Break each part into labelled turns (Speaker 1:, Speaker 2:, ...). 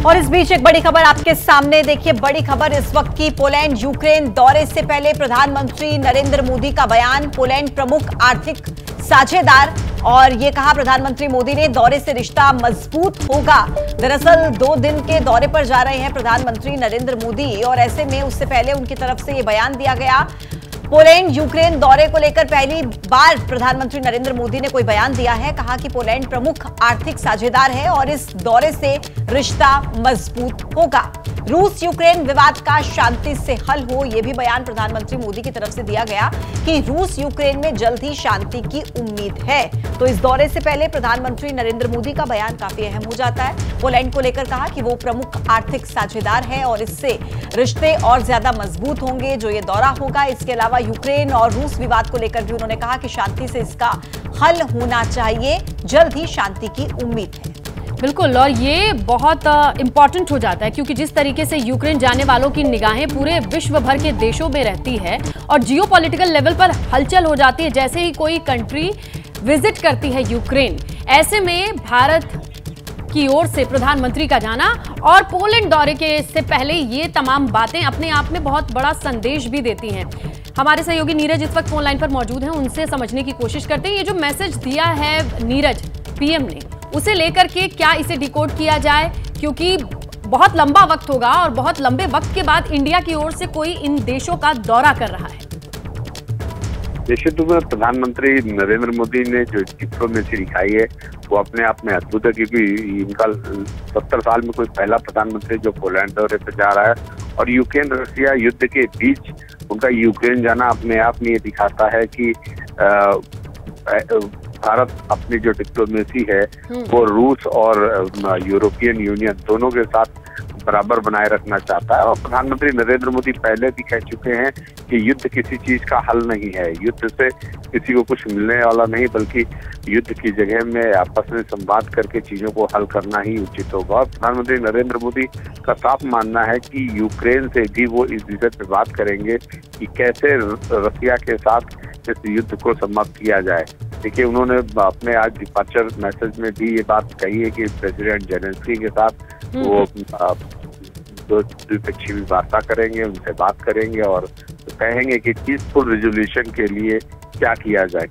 Speaker 1: और इस बीच एक बड़ी खबर आपके सामने, देखिए बड़ी खबर इस वक्त की। पोलैंड यूक्रेन दौरे से पहले प्रधानमंत्री नरेंद्र मोदी का बयान, पोलैंड प्रमुख आर्थिक साझेदार, और ये कहा प्रधानमंत्री मोदी ने दौरे से रिश्ता मजबूत होगा। दरअसल 2 दिन के दौरे पर जा रहे हैं प्रधानमंत्री नरेंद्र मोदी और ऐसे में उससे पहले उनकी तरफ से ये बयान दिया गया। पोलैंड यूक्रेन दौरे को लेकर पहली बार प्रधानमंत्री नरेंद्र मोदी ने कोई बयान दिया है। कहा कि पोलैंड प्रमुख आर्थिक साझेदार है और इस दौरे से रिश्ता मजबूत होगा। रूस यूक्रेन विवाद का शांति से हल हो, यह भी बयान प्रधानमंत्री मोदी की तरफ से दिया गया कि रूस यूक्रेन में जल्द ही शांति की उम्मीद है। तो इस दौरे से पहले प्रधानमंत्री नरेंद्र मोदी का बयान काफी अहम हो जाता है। पोलैंड को लेकर कहा कि वो प्रमुख आर्थिक साझेदार है और इससे रिश्ते और ज्यादा मजबूत होंगे जो ये दौरा होगा। इसके अलावा यूक्रेन और रूस विवाद को लेकर भी उन्होंने कहा कि शांति से इसका हल होना चाहिए, जल्द ही शांति की उम्मीद है।
Speaker 2: बिल्कुल, और ये बहुत इंपॉर्टेंट हो जाता है क्योंकि जिस तरीके से यूक्रेन जाने वालों की निगाहें पूरे विश्व भर के देशों में रहती है और जियोपॉलिटिकल लेवल पर हलचल हो जाती है जैसे ही कोई कंट्री विजिट करती है यूक्रेन। ऐसे में भारत की ओर से प्रधानमंत्री का जाना और पोलैंड दौरे के से पहले ये तमाम बातें अपने आप में बहुत बड़ा संदेश भी देती हैं। हमारे सहयोगी नीरज इस वक्त फोन लाइन पर मौजूद हैं, उनसे समझने की कोशिश करते हैं। ये जो मैसेज दिया है नीरज पीएम ने, उसे लेकर के क्या इसे डिकोड किया जाए, क्योंकि बहुत लंबा वक्त होगा और बहुत लंबे वक्त के बाद इंडिया की ओर से कोई इन देशों का दौरा कर रहा है।
Speaker 3: निश्चित रूप में प्रधानमंत्री नरेंद्र मोदी ने जो डिप्लोमेसी दिखाई है वो अपने आप में अद्भुत है, क्योंकि इनका 70 साल में कोई पहला प्रधानमंत्री जो पोलैंड दौरे पर जा रहा है। और यूक्रेन रशिया युद्ध के बीच उनका यूक्रेन जाना अपने आप में ये दिखाता है कि भारत अपनी जो डिप्लोमेसी है वो रूस और यूरोपियन यूनियन दोनों के साथ बराबर बनाए रखना चाहता है। और प्रधानमंत्री नरेंद्र मोदी पहले भी कह चुके हैं कि युद्ध किसी चीज का हल नहीं है, युद्ध से किसी को कुछ मिलने वाला नहीं, बल्कि युद्ध की जगह में आपस में संवाद करके चीजों को हल करना ही उचित होगा। और प्रधानमंत्री नरेंद्र मोदी का साफ मानना है कि यूक्रेन से भी वो इस विषय पे बात करेंगे कि कैसे रशिया के साथ इस युद्ध को समाप्त किया जाए। देखिए, उन्होंने अपने आज डिपार्चर मैसेज में भी ये बात कही है कि प्रेसिडेंट जेलेंस्की के साथ वो द्विपक्षीय वार्ता करेंगे, उनसे बात करेंगे और कहेंगे कि पीसफुल रिजोल्यूशन के लिए क्या किया जाए।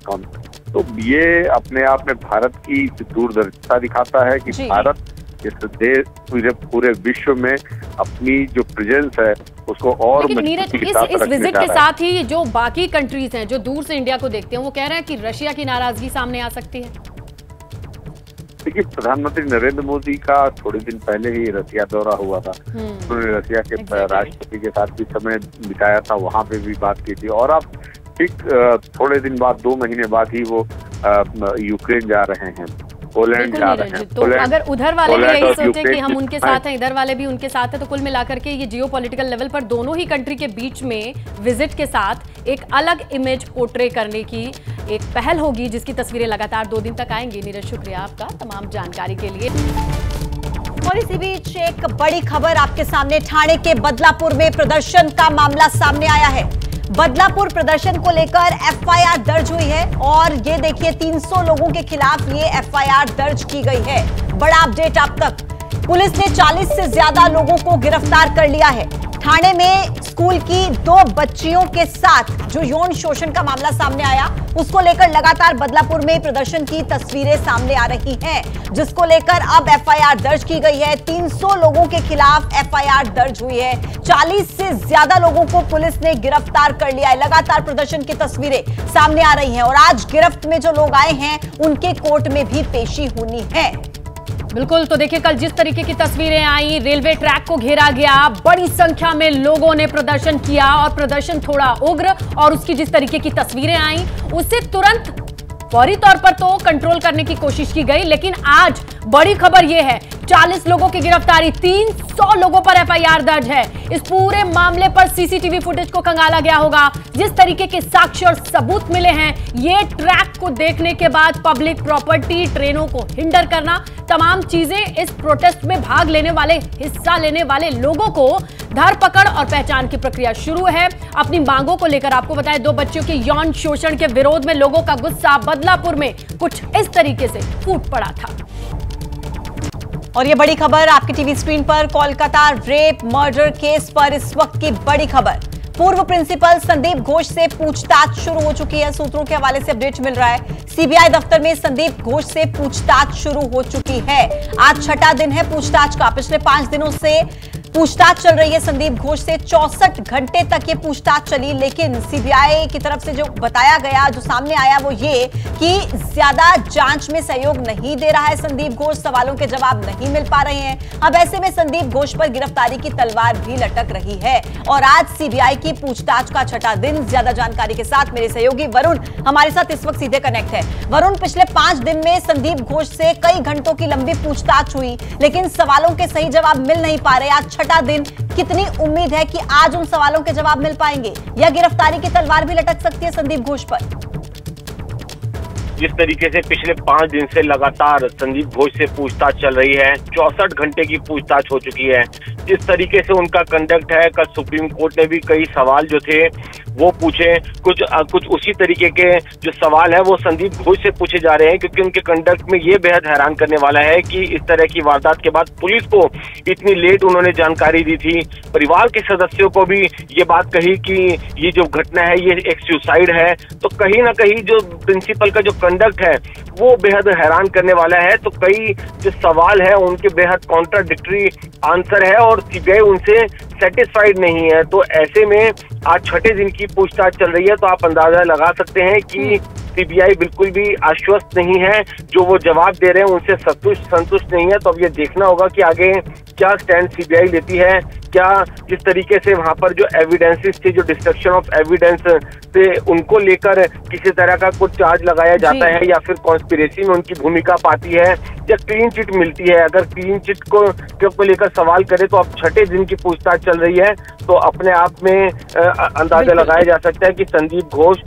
Speaker 3: तो ये अपने आप में भारत की दूरदर्शिता दिखाता है कि भारत इस देश पूरे विश्व में अपनी जो प्रेजेंस है उसको और
Speaker 2: नीरज इस विजिट के साथ ही जो बाकी कंट्रीज हैं जो दूर से इंडिया को देखते हैं वो कह रहे हैं कि रशिया की नाराजगी सामने आ सकती है।
Speaker 3: देखिए, प्रधानमंत्री नरेंद्र मोदी का थोड़े दिन पहले ही रशिया दौरा हुआ था। उन्होंने रशिया के राष्ट्रपति के साथ भी समय बिताया था, वहां पे भी बात की थी। और अब ठीक थोड़े दिन बाद 2 महीने बाद ही वो यूक्रेन जा रहे हैं, पोलैंड जा रहे हैं।
Speaker 2: तो अगर उधर वाले भी यही सोचे कि हम उनके साथ हैं, इधर वाले भी उनके साथ हैं, तो कुल मिलाकर के ये जियोपॉलिटिकल लेवल पर दोनों ही कंट्री के बीच में विजिट के साथ एक अलग इमेज पोर्ट्रे करने की एक पहल होगी जिसकी तस्वीरें लगातार 2 दिन तक आएंगी। नीरज, शुक्रिया आपका तमाम जानकारी के लिए।
Speaker 1: और इसी बीच एक बड़ी खबर आपके सामने, ठाणे के बदलापुर में प्रदर्शन का मामला सामने आया है। बदलापुर प्रदर्शन को लेकर एफआईआर दर्ज हुई है और ये देखिए 300 लोगों के खिलाफ ये एफआईआर दर्ज की गई है। बड़ा अपडेट अब तक, पुलिस ने 40 से ज्यादा लोगों को गिरफ्तार कर लिया है। ठाणे में स्कूल की 2 बच्चियों के साथ जो यौन शोषण का मामला सामने आया उसको लेकर लगातार बदलापुर में प्रदर्शन की तस्वीरें सामने आ रही हैं, जिसको लेकर अब एफआईआर दर्ज की गई है। 300 लोगों के खिलाफ एफआईआर दर्ज हुई है, 40 से ज्यादा लोगों को पुलिस ने गिरफ्तार कर लिया है। लगातार प्रदर्शन की तस्वीरें सामने आ रही हैं और आज गिरफ्त में जो लोग आए हैं उनके कोर्ट में भी पेशी होनी है।
Speaker 2: बिल्कुल, तो देखिए कल जिस तरीके की तस्वीरें आई, रेलवे ट्रैक को घेरा गया, बड़ी संख्या में लोगों ने प्रदर्शन किया और प्रदर्शन थोड़ा उग्र, और उसकी जिस तरीके की तस्वीरें आई उससे तुरंत फौरी तौर पर तो कंट्रोल करने की कोशिश की गई, लेकिन आज बड़ी खबर यह है 40 लोगों की गिरफ्तारी, 300 लोगों पर एफआईआर दर्ज है। इस पूरे मामले पर सीसीटीवी फुटेज को खंगाला गया होगा। जिस तरीके के साक्ष्य और सबूत मिले हैं, ये ट्रैक को देखने के बाद पब्लिक प्रॉपर्टी, ट्रेनों को हिंडर करना, तमाम चीजें, इस प्रोटेस्ट में भाग लेने वाले, हिस्सा लेने वाले लोगों को धरपकड़ और पहचान की प्रक्रिया शुरू है। अपनी मांगों को लेकर आपको बताएं, 2 बच्चियों के यौन शोषण के विरोध में लोगों का गुस्सा बदलापुर में कुछ इस तरीके से फूट पड़ा था।
Speaker 1: और ये बड़ी खबर आपकी टीवी स्क्रीन पर, कोलकाता रेप मर्डर केस पर इस वक्त की बड़ी खबर। पूर्व प्रिंसिपल संदीप घोष से पूछताछ शुरू हो चुकी है। सूत्रों के हवाले से अपडेट मिल रहा है, सीबीआई दफ्तर में संदीप घोष से पूछताछ शुरू हो चुकी है। आज छठा दिन है पूछताछ का। पिछले 5 दिनों से पूछताछ चल रही है संदीप घोष से। 64 घंटे तक ये पूछताछ चली, लेकिन सीबीआई की तरफ से जो बताया गया, जो सामने आया, वो ये कि ज्यादा जांच में सहयोग नहीं दे रहा है संदीप घोष, सवालों के जवाब नहीं मिल पा रहे हैं। अब ऐसे में संदीप घोष पर गिरफ्तारी की तलवार भी लटक रही है। और आज सीबीआई की पूछताछ का छठा दिन। ज्यादा जानकारी के साथ मेरे सहयोगी वरुण हमारे साथ इस वक्त सीधे कनेक्ट है। वरुण, पिछले 5 दिन में संदीप घोष से कई घंटों की लंबी पूछताछ हुई, लेकिन सवालों के सही जवाब मिल नहीं पा रहे। आज छठा दिन, कितनी उम्मीद है कि आज उन सवालों के जवाब मिल पाएंगे या गिरफ्तारी की तलवार भी लटक सकती है संदीप घोष पर?
Speaker 4: जिस तरीके से पिछले 5 दिन से लगातार संदीप घोष से पूछताछ चल रही है, 64 घंटे की पूछताछ हो चुकी है। जिस तरीके से उनका कंडक्ट है, कल सुप्रीम कोर्ट ने भी कई सवाल जो थे वो पूछे। कुछ उसी तरीके के जो सवाल है वो संदीप घोष से पूछे जा रहे हैं, क्योंकि उनके कंडक्ट में ये बेहद हैरान करने वाला है कि इस तरह की वारदात के बाद पुलिस को इतनी लेट उन्होंने जानकारी दी थी। परिवार के सदस्यों को भी ये बात कही कि ये जो घटना है ये एक सुसाइड है। तो कहीं ना कहीं जो प्रिंसिपल का जो कंडक्ट है वो बेहद हैरान करने वाला है। तो कई जो सवाल है उनके बेहद कॉन्ट्राडिक्टरी आंसर है और सीबीआई उनसे सेटिस्फाइड नहीं है। तो ऐसे में आज छठे दिन की पूछताछ चल रही है, तो आप अंदाजा लगा सकते हैं कि सीबीआई बिल्कुल भी आश्वस्त नहीं है। जो वो जवाब दे रहे हैं उनसे संतुष्ट नहीं है। तो अब ये देखना होगा कि आगे क्या स्टैंड सीबीआई लेती है। क्या जिस तरीके से वहां पर जो एविडेंसेस थे, जो डिस्ट्रक्शन ऑफ एविडेंस थे, उनको लेकर किसी तरह का कुछ चार्ज लगाया जाता है या फिर कॉन्स्पिरेसी में उनकी भूमिका पाती है या क्लीन चिट मिलती है। अगर क्लीन चिट को लेकर सवाल करें तो अब छठे दिन की पूछताछ चल रही है, तो अपने आप में अंदाजा लगाया जा सकता है कि संदीप घोष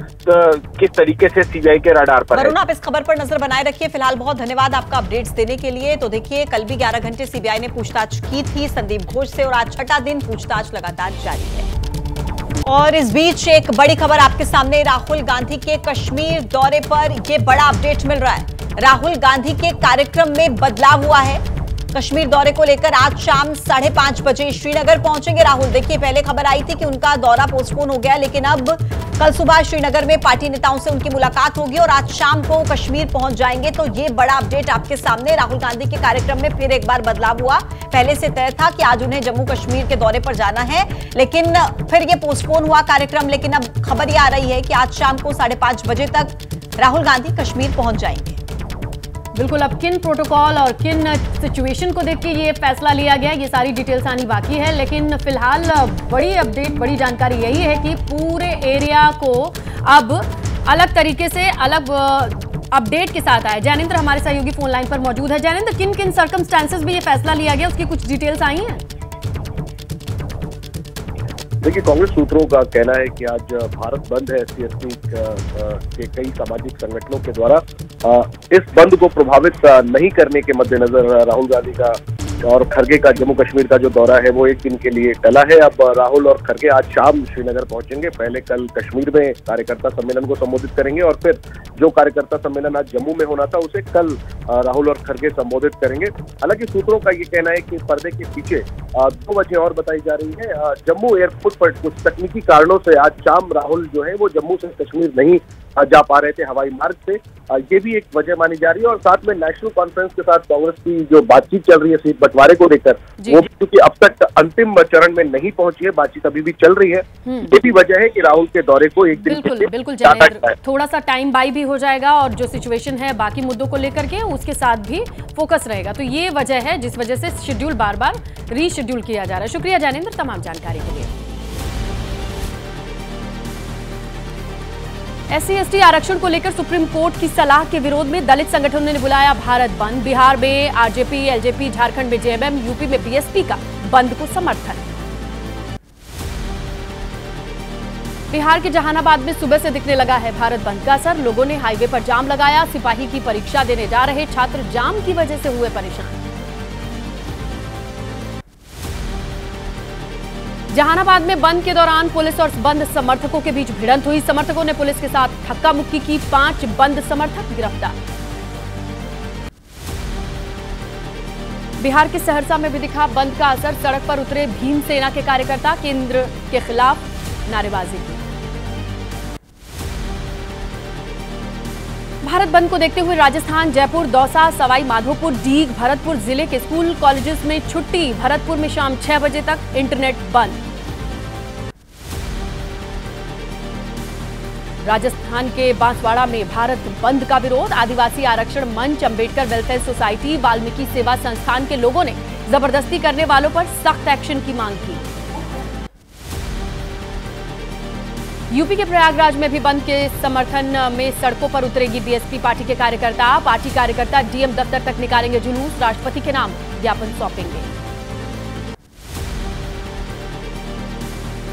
Speaker 4: किस तरीके से सीबीआई के रडार पर है।
Speaker 1: वरुण, आप इस खबर पर नजर बनाए रखिए। फिलहाल बहुत धन्यवाद आपका अपडेट्स देने के लिए। तो देखिए, कल भी 11 घंटे सीबीआई ने पूछताछ की थी संदीप घोष से और आज छठा दिन पूछताछ लगातार जारी है। और इस बीच एक बड़ी खबर आपके सामने, राहुल गांधी के कश्मीर दौरे पर यह बड़ा अपडेट मिल रहा है। राहुल गांधी के कार्यक्रम में बदलाव हुआ है। कश्मीर दौरे को लेकर आज शाम 5:30 बजे श्रीनगर पहुंचेंगे राहुल। देखिए, पहले खबर आई थी कि उनका दौरा पोस्टपोन हो गया, लेकिन अब कल सुबह श्रीनगर में पार्टी नेताओं से उनकी मुलाकात होगी और आज शाम को कश्मीर पहुंच जाएंगे। तो ये बड़ा अपडेट आपके सामने। राहुल गांधी के कार्यक्रम में फिर एक बार बदलाव हुआ। पहले से तय था कि आज उन्हें जम्मू कश्मीर के दौरे पर जाना है, लेकिन फिर ये पोस्टपोन हुआ कार्यक्रम। लेकिन अब खबर ये आ रही है कि आज शाम को 5:30 बजे तक राहुल गांधी कश्मीर पहुंच जाएंगे।
Speaker 2: बिल्कुल, अब किन प्रोटोकॉल और किन सिचुएशन को देख के ये फैसला लिया गया, ये सारी डिटेल्स आनी बाकी है। लेकिन फिलहाल बड़ी अपडेट, बड़ी जानकारी यही है कि पूरे एरिया को अब अलग तरीके से, अलग अपडेट के साथ आया। जैनेंद्र हमारे सहयोगी फोन लाइन पर मौजूद है। जैनेंद्र, किन किन सर्कमस्टांसेस में ये फैसला लिया गया, उसकी कुछ डिटेल्स आई हैं?
Speaker 5: देखिए, कांग्रेस सूत्रों का कहना है कि आज भारत बंद है SC/ST के कई सामाजिक संगठनों के द्वारा। इस बंद को प्रभावित नहीं करने के मद्देनजर राहुल गांधी का और खड़गे का जम्मू कश्मीर का जो दौरा है वो एक दिन के लिए टला है। अब राहुल और खड़गे आज शाम श्रीनगर पहुंचेंगे। पहले कल कश्मीर में कार्यकर्ता सम्मेलन को संबोधित करेंगे और फिर जो कार्यकर्ता सम्मेलन आज जम्मू में होना था उसे कल राहुल और खड़गे संबोधित करेंगे। हालांकि सूत्रों का ये कहना है कि पर्दे के पीछे 2 वजह और बताई जा रही है। जम्मू एयरपोर्ट पर कुछ तकनीकी कारणों से आज शाम राहुल जो है वो जम्मू से कश्मीर नहीं जा पा रहे थे हवाई मार्ग से, ये भी एक वजह मानी जा रही है। और साथ में नेशनल कॉन्फ्रेंस के साथ कांग्रेस की जो बातचीत चल रही है सीट बंटवारे को लेकर, वो क्योंकि अब तक अंतिम चरण में नहीं पहुंची है, बातचीत अभी भी चल रही है। ये भी वजह है कि राहुल के दौरे को एक दिन
Speaker 2: बिल्कुल थोड़ा सा टाइम बाई भी हो जाएगा और जो सिचुएशन है बाकी मुद्दों को लेकर के उसके साथ भी फोकस रहेगा। तो ये वजह है जिस वजह से शेड्यूल बार बार रीशेड्यूल किया जा रहा है। शुक्रिया जैनेंद्र तमाम जानकारी के लिए। SC/ST आरक्षण को लेकर सुप्रीम कोर्ट की सलाह के विरोध में दलित संगठनों ने बुलाया भारत बंद। बिहार में RJP, LJP, झारखंड में JMM, यूपी में BSP का बंद को समर्थन। बिहार के जहानाबाद में सुबह से दिखने लगा है भारत बंद का असर। लोगों ने हाईवे पर जाम लगाया। सिपाही की परीक्षा देने जा रहे छात्र जाम की वजह से हुए परेशान। जहानाबाद में बंद के दौरान पुलिस और बंद समर्थकों के बीच भिड़ंत हुई। समर्थकों ने पुलिस के साथ धक्का मुक्की की। 5 बंद समर्थक गिरफ्तार। बिहार के सहरसा में भी दिखा बंद का असर, सड़क पर उतरे भीमसेना के कार्यकर्ता, केंद्र के खिलाफ नारेबाजी की। भारत बंद को देखते हुए राजस्थान, जयपुर, दौसा, सवाई माधोपुर, डीग, भरतपुर जिले के स्कूल कॉलेजेस में छुट्टी। भरतपुर में शाम 6 बजे तक इंटरनेट बंद। राजस्थान के बांसवाड़ा में भारत बंद का विरोध, आदिवासी आरक्षण मंच, अंबेडकर वेलफेयर सोसाइटी, वाल्मीकि सेवा संस्थान के लोगों ने जबरदस्ती करने वालों पर सख्त एक्शन की मांग की। यूपी के प्रयागराज में भी बंद के समर्थन में सड़कों पर उतरेगी बीएसपी पार्टी के कार्यकर्ता। पार्टी कार्यकर्ता डीएम दफ्तर तक निकालेंगे जुलूस, राष्ट्रपति के नाम ज्ञापन सौंपेंगे।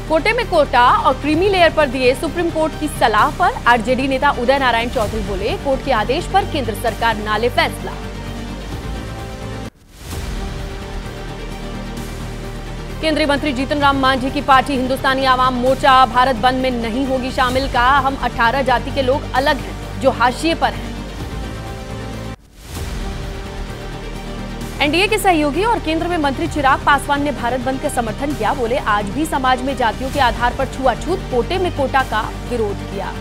Speaker 2: कोटे में कोटा और क्रीमी लेयर पर दिए सुप्रीम कोर्ट की सलाह पर आरजेडी नेता उदय नारायण चौधरी बोले, कोर्ट के आदेश पर केंद्र सरकार ना ले फैसला। केंद्रीय मंत्री जीतन राम मांझी की पार्टी हिंदुस्तानी आवाम मोर्चा भारत बंद में नहीं होगी शामिल। कहा, हम 18 जाति के लोग अलग हैं जो हाशिए पर हैं। एनडीए के सहयोगी और केंद्र में मंत्री चिराग पासवान ने भारत बंद का समर्थन किया। बोले, आज भी समाज में जातियों के आधार पर छुआछूत, कोटे में कोटा का विरोध किया।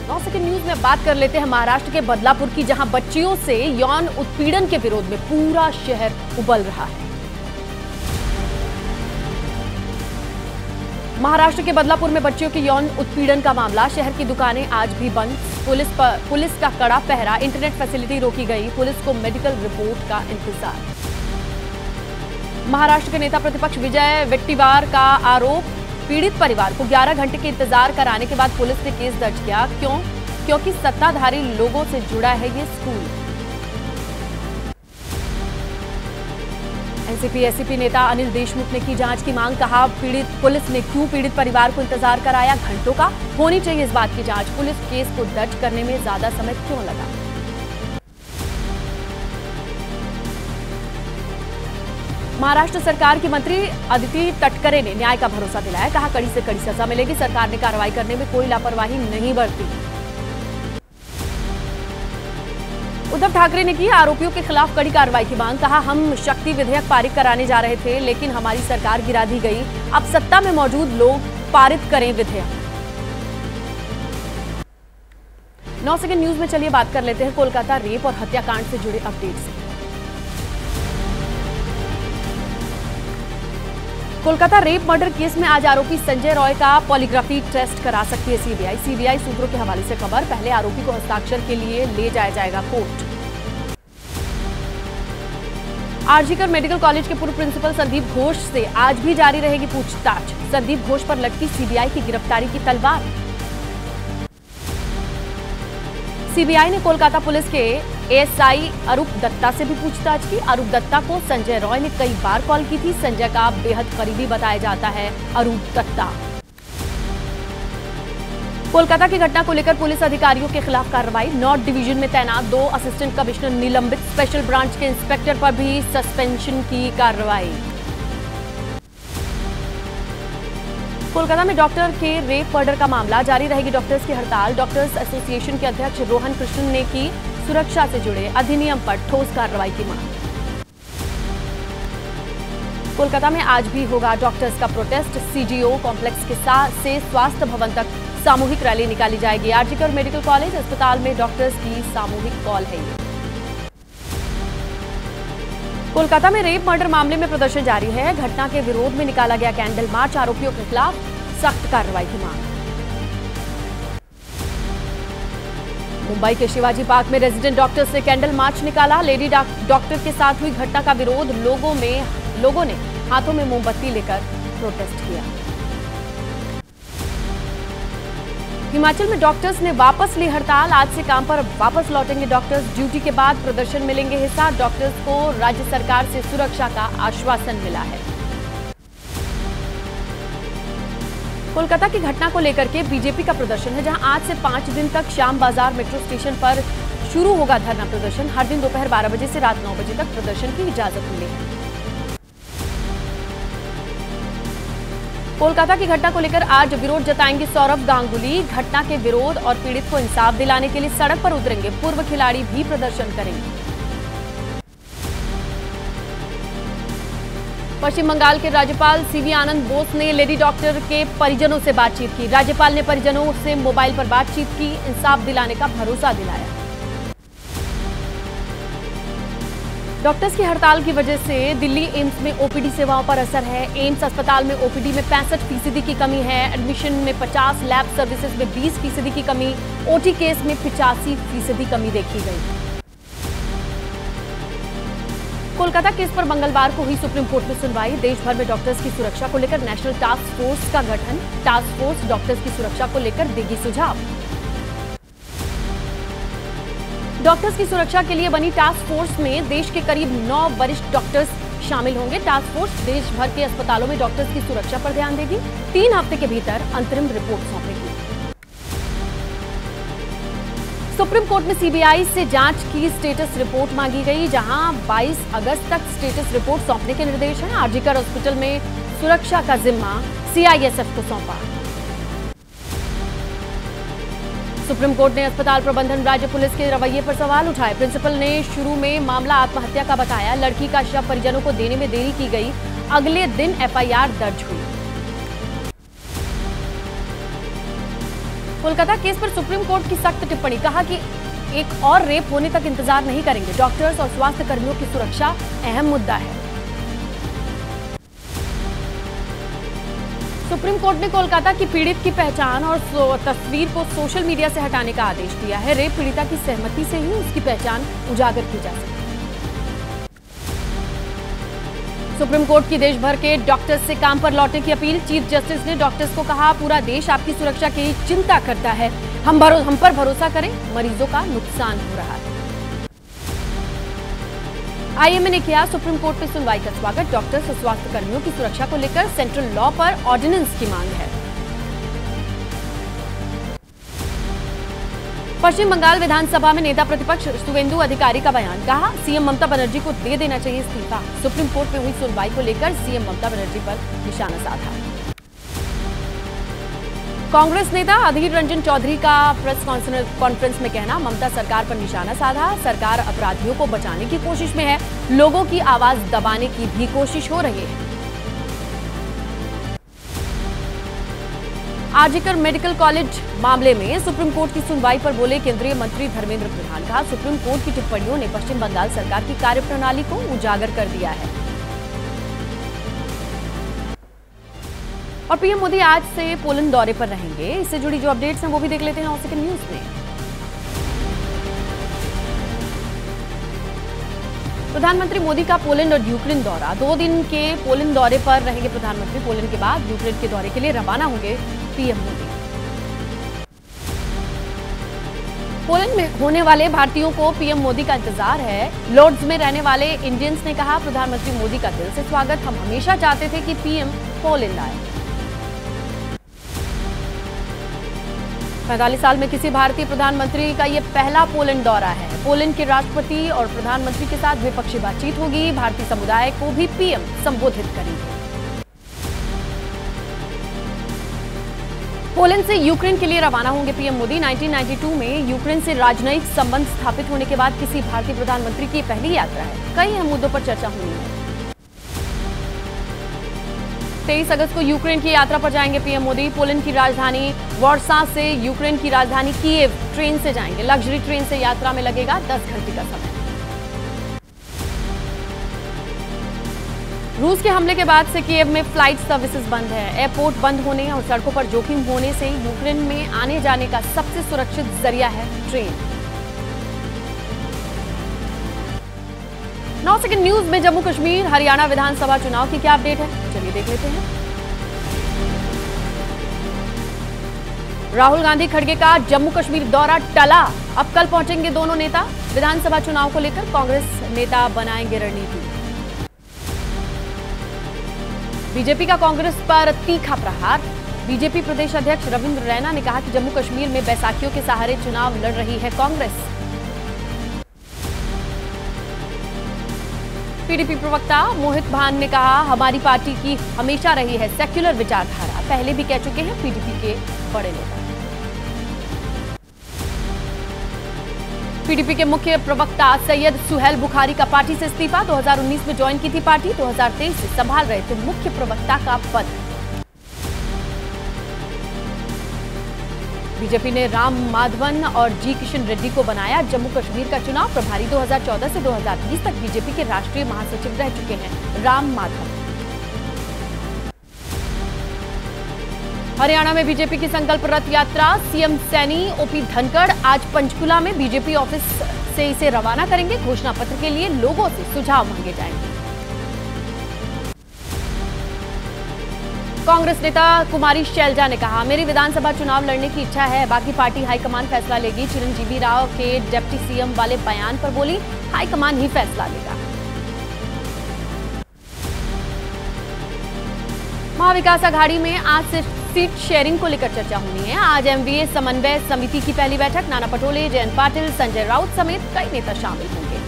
Speaker 2: 9 सेकंड न्यूज में बात कर लेते हैं महाराष्ट्र के बदलापुर की, जहां बच्चियों से यौन उत्पीड़न के विरोध में पूरा शहर उबल रहा है। महाराष्ट्र के बदलापुर में बच्चियों के यौन उत्पीड़न का मामला, शहर की दुकानें आज भी बंद, पुलिस का कड़ा पहरा, इंटरनेट फैसिलिटी रोकी गई, पुलिस को मेडिकल रिपोर्ट का इंतजार। महाराष्ट्र के नेता प्रतिपक्ष विजय वेट्टीवार का आरोप, पीड़ित परिवार को 11 घंटे के इंतजार कराने के बाद पुलिस ने केस दर्ज किया। क्योंकि सत्ताधारी लोगों से जुड़ा है ये स्कूल। एनसीपी एसीपी नेता अनिल देशमुख ने की जांच की मांग। कहा, पुलिस ने क्यों पीड़ित परिवार को इंतजार कराया घंटों का, होनी चाहिए इस बात की जांच। पुलिस केस को दर्ज करने में ज्यादा समय क्यों लगा। महाराष्ट्र सरकार की मंत्री अदिति तटकरे ने न्याय का भरोसा दिलाया। कहा, कड़ी से कड़ी सजा मिलेगी, सरकार ने कार्रवाई करने में कोई लापरवाही नहीं बरती। उद्धव ठाकरे ने की आरोपियों के खिलाफ कड़ी कार्रवाई की मांग। कहा, हम शक्ति विधेयक पारित कराने जा रहे थे, लेकिन हमारी सरकार गिरा दी गई। अब सत्ता में मौजूद लोग पारित करें विधेयक। 9 सेकंड न्यूज में चलिए बात कर लेते हैं कोलकाता रेप और हत्याकांड से जुड़े updates. Kolkata rape murder case में आज आरोपी संजय रॉय का पॉलीग्राफी टेस्ट करा सकती है सीबीआई। सीबीआई सूत्रों के हवाले से खबर, पहले आरोपी को हस्ताक्षर के लिए ले जाया जाएगा कोर्ट। आरजीकर मेडिकल कॉलेज के पूर्व प्रिंसिपल संदीप घोष से आज भी जारी रहेगी पूछताछ। संदीप घोष पर लटकी सीबीआई की गिरफ्तारी की तलवार। सीबीआई ने कोलकाता पुलिस के एएसआई अरूप दत्ता से भी पूछताछ की। अरूप दत्ता को संजय रॉय ने कई बार कॉल की थी। संजय का बेहद करीबी बताया जाता है अरूप दत्ता। कोलकाता की घटना को लेकर पुलिस अधिकारियों के खिलाफ कार्रवाई। नॉर्थ डिवीजन में तैनात 2 असिस्टेंट कमिश्नर निलंबित, स्पेशल ब्रांच के इंस्पेक्टर पर भी सस्पेंशन की कार्रवाई। कोलकाता में डॉक्टर के रेप मर्डर का मामला, जारी रहेगी डॉक्टर्स की हड़ताल। डॉक्टर्स एसोसिएशन के अध्यक्ष रोहन कृष्णन ने की सुरक्षा से जुड़े अधिनियम पर ठोस कार्रवाई की मांग। कोलकाता में आज भी होगा डॉक्टर्स का प्रोटेस्ट। सीजीओ कॉम्प्लेक्स के से स्वास्थ्य भवन तक सामूहिक रैली निकाली जाएगी। आरजीकर मेडिकल कॉलेज अस्पताल में डॉक्टर्स की सामूहिक कॉल है ये। कोलकाता में रेप मर्डर मामले में प्रदर्शन जारी है। घटना के विरोध में निकाला गया कैंडल मार्च, आरोपियों के खिलाफ सख्त कार्रवाई की मांग। मुंबई के शिवाजी पार्क में रेजिडेंट डॉक्टर्स ने कैंडल मार्च निकाला। लेडी डॉक्टर के साथ हुई घटना का विरोध, लोगों ने हाथों में मोमबत्ती लेकर प्रोटेस्ट किया। हिमाचल में डॉक्टर्स ने वापस ली हड़ताल। आज से काम पर वापस लौटेंगे डॉक्टर्स। ड्यूटी के बाद प्रदर्शन मिलेंगे हिस्सा। डॉक्टर्स को राज्य सरकार से सुरक्षा का आश्वासन मिला है। कोलकाता की घटना को लेकर के बीजेपी का प्रदर्शन है, जहां आज से 5 दिन तक श्याम बाजार मेट्रो स्टेशन पर शुरू होगा धरना प्रदर्शन। हर दिन दोपहर 12 बजे से रात 9 बजे तक प्रदर्शन की इजाजत मिली है। कोलकाता की घटना को लेकर आज विरोध जताएंगे सौरव गांगुली। घटना के विरोध और पीड़ित को इंसाफ दिलाने के लिए सड़क पर उतरेंगे। पूर्व खिलाड़ी भी प्रदर्शन करेंगे। पश्चिम बंगाल के राज्यपाल सीवी आनंद बोस ने लेडी डॉक्टर के परिजनों से बातचीत की। राज्यपाल ने परिजनों से मोबाइल पर बातचीत की, इंसाफ दिलाने का भरोसा दिलाया। डॉक्टर्स की हड़ताल की वजह से दिल्ली एम्स में ओपीडी सेवाओं पर असर है। एम्स अस्पताल में ओपीडी में 65% की कमी है। एडमिशन में 50, लैब सर्विसेज में 20% की कमी, ओटी केस में 85% कमी देखी गई। कोलकाता केस पर मंगलवार को हुई सुप्रीम कोर्ट में सुनवाई। देश भर में डॉक्टर्स की सुरक्षा को लेकर नेशनल टास्क फोर्स का गठन। टास्क फोर्स डॉक्टर्स की सुरक्षा को लेकर देगी सुझाव। डॉक्टर्स की सुरक्षा के लिए बनी टास्क फोर्स में देश के करीब 9 वरिष्ठ डॉक्टर्स शामिल होंगे। टास्क फोर्स देश भर के अस्पतालों में डॉक्टर्स की सुरक्षा पर ध्यान देगी। 3 हफ्ते के भीतर अंतरिम रिपोर्ट सौंपेगी। सुप्रीम कोर्ट में सीबीआई से जांच की स्टेटस रिपोर्ट मांगी गई, जहां 22 अगस्त तक स्टेटस रिपोर्ट सौंपने के निर्देश हैं। आरजीकर हॉस्पिटल में सुरक्षा का जिम्मा सीआईएसएफ को सौंपा। सुप्रीम कोर्ट ने अस्पताल प्रबंधन राज्य पुलिस के रवैये पर सवाल उठाए। प्रिंसिपल ने शुरू में मामला आत्महत्या का बताया। लड़की का शव परिजनों को देने में देरी की गई। अगले दिन एफआईआर दर्ज हुई। कोलकाता केस पर सुप्रीम कोर्ट की सख्त टिप्पणी, कहा कि एक और रेप होने तक इंतजार नहीं करेंगे। डॉक्टर्स और स्वास्थ्य कर्मियों की सुरक्षा अहम मुद्दा है। सुप्रीम कोर्ट ने कोलकाता की पीड़ित की पहचान और तस्वीर को सोशल मीडिया से हटाने का आदेश दिया है। रेप पीड़िता की सहमति से ही उसकी पहचान उजागर की जा सकती है। सुप्रीम कोर्ट की देश भर के डॉक्टर्स से काम पर लौटने की अपील। चीफ जस्टिस ने डॉक्टर्स को कहा, पूरा देश आपकी सुरक्षा की चिंता करता है, हम पर भरोसा करें, मरीजों का नुकसान हो रहा है। आईएमए ने किया सुप्रीम कोर्ट में सुनवाई का स्वागत। डॉक्टर्स और स्वास्थ्य कर्मियों की सुरक्षा को लेकर सेंट्रल लॉ पर ऑर्डिनेंस की मांग है। पश्चिम बंगाल विधानसभा में नेता प्रतिपक्ष शुवेंदु अधिकारी का बयान, कहा सीएम ममता बनर्जी को दे देना चाहिए इस्तीफा। सुप्रीम कोर्ट में हुई सुनवाई को लेकर सीएम ममता बनर्जी पर निशाना साधा। कांग्रेस नेता अधीर रंजन चौधरी का प्रेस कॉन्फ्रेंस में कहना, ममता सरकार पर निशाना साधा। सरकार अपराधियों को बचाने की कोशिश में है, लोगों की आवाज दबाने की भी कोशिश हो रही है। आरजीकर मेडिकल कॉलेज मामले में सुप्रीम कोर्ट की सुनवाई पर बोले केंद्रीय मंत्री धर्मेंद्र प्रधान, कहा सुप्रीम कोर्ट की टिप्पणियों ने पश्चिम बंगाल सरकार की कार्यप्रणाली को उजागर कर दिया है। और पीएम मोदी आज से पोलैंड दौरे पर रहेंगे। इससे जुड़ी जो अपडेट्स हैं वो भी देख लेते हैं 9 सेकंड न्यूज में। प्रधानमंत्री मोदी का पोलैंड और यूक्रेन दौरा, 2 दिन के पोलैंड दौरे पर रहेंगे प्रधानमंत्री। पोलैंड के बाद यूक्रेन के दौरे के लिए रवाना होंगे पीएम मोदी। पोलैंड में होने वाले भारतीयों को पीएम मोदी का इंतजार है। लॉर्ड्स में रहने वाले इंडियंस ने कहा, प्रधानमंत्री मोदी का दिल से स्वागत, हम हमेशा चाहते थे कि पीएम पोलैंड आए। 45 साल में किसी भारतीय प्रधानमंत्री का यह पहला पोलैंड दौरा है। पोलैंड के राष्ट्रपति और प्रधानमंत्री के साथ द्विपक्षीय बातचीत होगी। भारतीय समुदाय को भी पीएम संबोधित करेंगे। पोलैंड से यूक्रेन के लिए रवाना होंगे पीएम मोदी। 1992 में यूक्रेन से राजनयिक संबंध स्थापित होने के बाद किसी भारतीय प्रधानमंत्री की पहली यात्रा है। कई अहम मुद्दों पर चर्चा होनी है। 23 अगस्त को यूक्रेन की यात्रा पर जाएंगे पीएम मोदी। पोलैंड की राजधानी वॉर्सा से यूक्रेन की राजधानी कीव ट्रेन से जाएंगे। लग्जरी ट्रेन से यात्रा में लगेगा 10 घंटे का समय। रूस के हमले के बाद से कीव में फ्लाइट सर्विसेज बंद है। एयरपोर्ट बंद होने और सड़कों पर जोखिम होने से यूक्रेन में आने जाने का सबसे सुरक्षित जरिया है ट्रेन। 9 सेकंड न्यूज में जम्मू कश्मीर हरियाणा विधानसभा चुनाव की क्या अपडेट है, चलिए देख लेते हैं। राहुल गांधी खड़गे का जम्मू कश्मीर दौरा टला। अब कल पहुंचेंगे दोनों नेता। विधानसभा चुनाव को लेकर कांग्रेस नेता बनाएंगे रणनीति। बीजेपी का कांग्रेस पर तीखा प्रहार। बीजेपी प्रदेश अध्यक्ष रविंद्र रैना ने कहा कि जम्मू कश्मीर में बैसाखियों के सहारे चुनाव लड़ रही है कांग्रेस। पीडीपी प्रवक्ता मोहित भान ने कहा, हमारी पार्टी की हमेशा रही है सेक्युलर विचारधारा। पहले भी कह चुके हैं पीडीपी के बड़े नेता। पीडीपी के मुख्य प्रवक्ता सैयद सुहेल बुखारी का पार्टी से इस्तीफा। 2019 में ज्वाइन की थी पार्टी, 2023 से संभाल रहे थे मुख्य प्रवक्ता का पद। बीजेपी ने राम माधवन और जी किशन रेड्डी को बनाया जम्मू कश्मीर का चुनाव प्रभारी। 2014 से 2020 तक बीजेपी के राष्ट्रीय महासचिव रह चुके हैं राम माधवन। हरियाणा में बीजेपी की संकल्प रथ यात्रा, सीएम सैनी ओपी धनखड़ आज पंचकुला में बीजेपी ऑफिस से इसे रवाना करेंगे। घोषणा पत्र के लिए लोगों से सुझाव मांगे जाएंगे। कांग्रेस नेता कुमारी शैलजा ने कहा, मेरी विधानसभा चुनाव लड़ने की इच्छा है, बाकी पार्टी हाईकमान फैसला लेगी। चिरंजीवी राव के डिप्टी सीएम वाले बयान पर बोली, हाईकमान ही फैसला लेगा। महाविकास अघाड़ी में आज से सीट शेयरिंग को लेकर चर्चा होनी है। आज एमवीए समन्वय समिति की पहली बैठक, नाना पटोले, जयंत पाटिल, संजय राउत समेत कई नेता शामिल होंगे।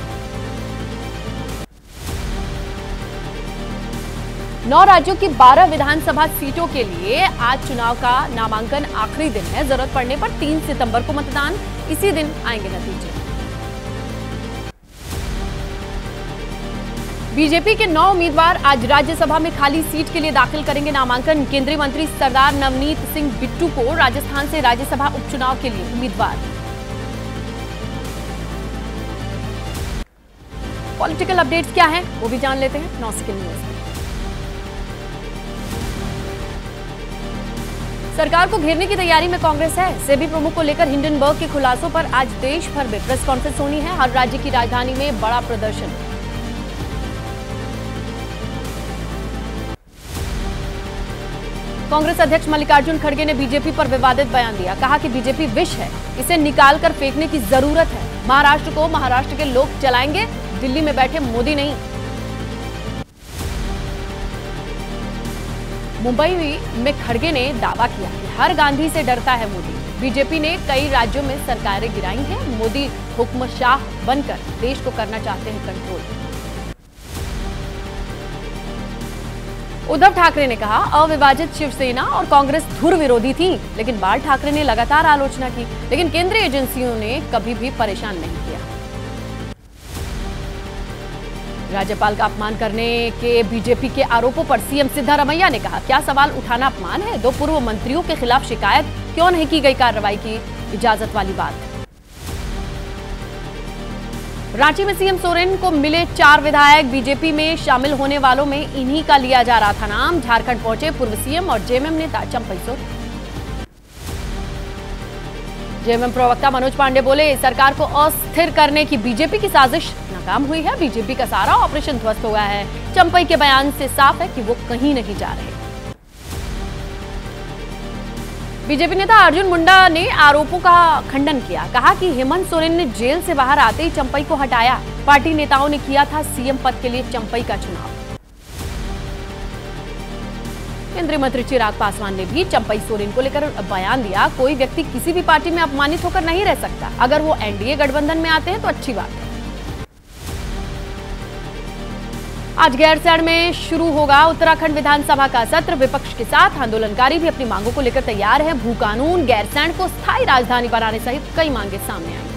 Speaker 2: 9 राज्यों की 12 विधानसभा सीटों के लिए आज चुनाव का नामांकन आखिरी दिन है। जरूरत पड़ने पर 3 सितंबर को मतदान, इसी दिन आएंगे नतीजे। बीजेपी के 9 उम्मीदवार आज राज्यसभा में खाली सीट के लिए दाखिल करेंगे नामांकन। केंद्रीय मंत्री सरदार नवनीत सिंह बिट्टू को राजस्थान से राज्यसभा उपचुनाव के लिए उम्मीदवार। पॉलिटिकल अपडेट्स क्या हैं वो भी जान लेते हैं 9 सेकंड न्यूज। सरकार को घेरने की तैयारी में कांग्रेस है। सेबी प्रमुख को लेकर हिंडनबर्ग के खुलासों पर आज देश भर में प्रेस कॉन्फ्रेंस होनी है। हर राज्य की राजधानी में बड़ा प्रदर्शन। कांग्रेस अध्यक्ष मल्लिकार्जुन खड़गे ने बीजेपी पर विवादित बयान दिया। कहा कि बीजेपी विष है, इसे निकालकर फेंकने की जरूरत है। महाराष्ट्र को महाराष्ट्र के लोग चलाएंगे, दिल्ली में बैठे मोदी नहीं। मुंबई में खड़गे ने दावा किया कि हर गांधी से डरता है मोदी। बीजेपी ने कई राज्यों में सरकारें गिराई हैं। मोदी हुक्मशाह बनकर देश को करना चाहते हैं कंट्रोल। उद्धव ठाकरे ने कहा, अविभाजित शिवसेना और कांग्रेस धुर विरोधी थी, लेकिन बाल ठाकरे ने लगातार आलोचना की, लेकिन केंद्रीय एजेंसियों ने कभी भी परेशान नहीं किया। राज्यपाल का अपमान करने के बीजेपी के आरोपों पर सीएम सिद्धारमैया ने कहा, क्या सवाल उठाना अपमान है? 2 पूर्व मंत्रियों के खिलाफ शिकायत, क्यों नहीं की गई कार्रवाई की इजाजत वाली बात। रांची में सीएम सोरेन को मिले 4 विधायक। बीजेपी में शामिल होने वालों में इन्हीं का लिया जा रहा था नाम। झारखंड पहुंचे पूर्व सीएम और जेएमएम नेता चंपई सोरेन। जेएमएम प्रवक्ता मनोज पांडे बोले, सरकार को अस्थिर करने की बीजेपी की साजिश नाकाम हुई है। बीजेपी का सारा ऑपरेशन ध्वस्त हुआ है। चंपई के बयान से साफ है कि वो कहीं नहीं जा रहे। बीजेपी नेता अर्जुन मुंडा ने आरोपों का खंडन किया। कहा कि हेमंत सोरेन ने जेल से बाहर आते ही चंपई को हटाया। पार्टी नेताओं ने किया था सीएम पद के लिए चंपई का चुनाव। केंद्रीय मंत्री चिराग पासवान ने भी चंपई सोरेन को लेकर बयान दिया। कोई व्यक्ति किसी भी पार्टी में अपमानित होकर नहीं रह सकता। अगर वो एनडीए गठबंधन में आते हैं तो अच्छी बात है। आज गैरसैंण में शुरू होगा उत्तराखंड विधानसभा का सत्र। विपक्ष के साथ आंदोलनकारी भी अपनी मांगों को लेकर तैयार है। भू कानून, गैरसैंण को स्थायी राजधानी बनाने सहित कई मांगे सामने आई।